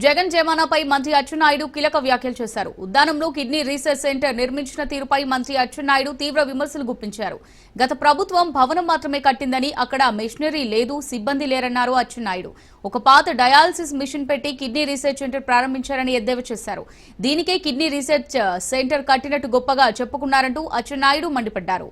జగన్ జమానాపై మంత్రి అచ్చెన్నాయుడు కీలక వ్యాఖ్యలు చేశారు. ఉద్దానంలో కిడ్నీ రీసెర్చ్ సెంటర్ నిర్మించిన తీరుపై మంత్రి అచ్చెన్నాయుడు తీవ్ర విమర్శలు గుప్పించారు. గత ప్రభుత్వం భవనం మాత్రమే కట్టిందని, అక్కడ మెషినరీ లేదు, సిబ్బంది లేరన్నారు అచ్చెన్నాయుడు. ఒక పాత డయాలసిస్ మిషన్ పెట్టి కిడ్నీ రీసెర్చ్ సెంటర్ ప్రారంభించారని ఎద్దేవా చేశారు. దీనికే కిడ్నీ రీసెర్చ్ సెంటర్ కట్టినట్టు గొప్పగా చెప్పుకున్నారంటూ అచ్చెన్నాయుడు మండిపడ్డారు.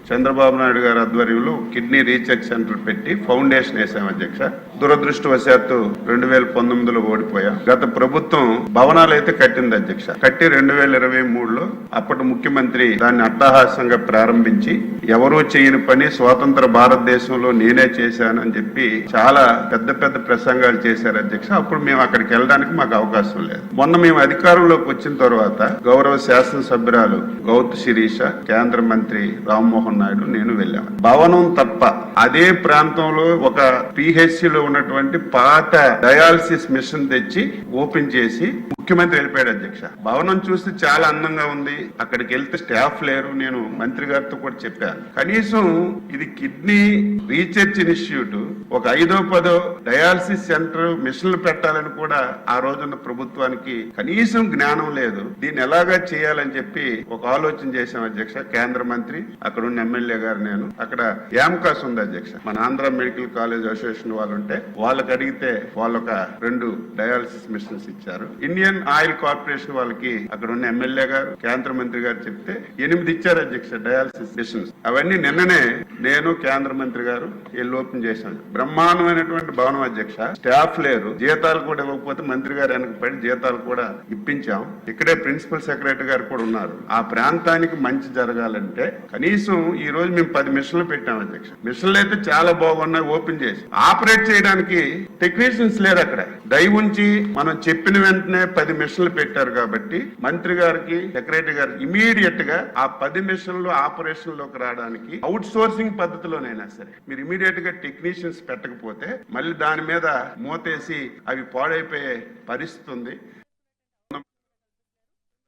చంద్రబాబు నాయుడు గారి ఆధ్వర్యంలో కిడ్నీ రీసెర్చ్ సెంటర్ పెట్టి ఫౌండేషన్ వేసాం అధ్యక్ష. దురదృష్టవశాత్తు 2019లో ఓడిపోయాం. గత ప్రభుత్వం భవనాలు అయితే కట్టింది అధ్యక్ష. కట్టి 2023లో అప్పటి ముఖ్యమంత్రి దాన్ని అట్టహాసంగా ప్రారంభించి ఎవరూ చేయని పని స్వాతంత్ర భారతదేశంలో నేనే చేశానని చెప్పి చాలా పెద్ద పెద్ద ప్రసంగాలు చేశారు అధ్యక్ష. అప్పుడు మేము అక్కడికి వెళ్ళడానికి మాకు అవకాశం లేదు. మొన్న మేము అధికారంలోకి వచ్చిన తర్వాత గౌరవ శాసనసభ్యురాలు గౌతు శిరీష, కేంద్ర మంత్రి రామ్మోహన్ నాయుడు, నేను వెళ్ళాము. భవనం తప్ప అదే ప్రాంతంలో ఒక పిహెచ్సిలో ఉన్నటువంటి పాత డయాలసిస్ మిషన్ తెచ్చి ఓపెన్ చేసి ముఖ్యమంత్రి వెళ్ళిపోయాడు అధ్యక్ష. భవనం చూస్తే చాలా అందంగా ఉంది, అక్కడికి వెళ్తే స్టాఫ్ లేరు. నేను మంత్రి గారితో కూడా చెప్పాను, కనీసం ఇది కిడ్నీ రీసెర్చ్ ఇన్స్టిట్యూట్ ఒక 5-10 డయాలసిస్ సెంటర్ మిషన్లు పెట్టాలని కూడా ఆ రోజున్న ప్రభుత్వానికి కనీసం జ్ఞానం లేదు. దీన్ని ఎలాగా చేయాలని చెప్పి ఒక ఆలోచన చేశాం అధ్యక్ష. కేంద్ర మంత్రి, అక్కడ ఉన్న ఎమ్మెల్యే గారు, నేను అక్కడ యామ్కాస్ ఉంది అధ్యక్ష, మన ఆంధ్ర మెడికల్ కాలేజ్ అసోసియేషన్ వాళ్ళు ఉంటే వాళ్ళకి అడిగితే వాళ్ళు ఒక 2 డయాలసిస్ మిషన్స్ ఇచ్చారు. ఇండియన్ ఆయిల్ కార్పొరేషన్ వాళ్ళకి అక్కడ ఉన్న ఎమ్మెల్యే గారు, కేంద్ర మంత్రి గారు చెప్తే 8 ఇచ్చారు అధ్యక్ష డయాలసిస్ మిషన్స్. అవన్నీ నిన్ననే నేను, కేంద్ర మంత్రి గారు వెళ్ళి ఓపెన్ చేశాను. బ్రహ్మాండమైనటువంటి భవనం అధ్యక్ష. స్టాఫ్ లేరు, జీతాలు కూడా ఇవ్వకపోతే మంత్రి గారు వెనకపడి జీతాలు కూడా ఇప్పించాం. ఇక్కడే ప్రిన్సిపల్ సెక్రటరీ గారు కూడా ఉన్నారు. ఆ ప్రాంతానికి మంచి జరగాలంటే కనీసం ఈ రోజు మేము 10 మిషన్లు పెట్టాం అధ్యక్ష. మిషన్లు అయితే చాలా బాగున్నాయి, ఓపెన్ చేసి ఆపరేట్ చేయడానికి టెక్నీషియన్స్ లేరు అక్కడ. దయ ఉంచి మనం చెప్పిన వెంటనే 10 మిషన్లు పెట్టారు కాబట్టి మంత్రి గారికి, సెక్రటరీ గారికి ఇమీడియట్ గా ఆ 10 మిషన్లు ఆపరేషన్ లోకి రావడానికి అవుట్ సోర్సింగ్ పద్ధతిలోనైనా సరే మీరు ఇమీడియట్ గా టెక్నీషియన్స్ పెట్టకపోతే మళ్ళీ దాని మీద మూతేసి అవి పాడైపోయే పరిస్థితి ఉంది.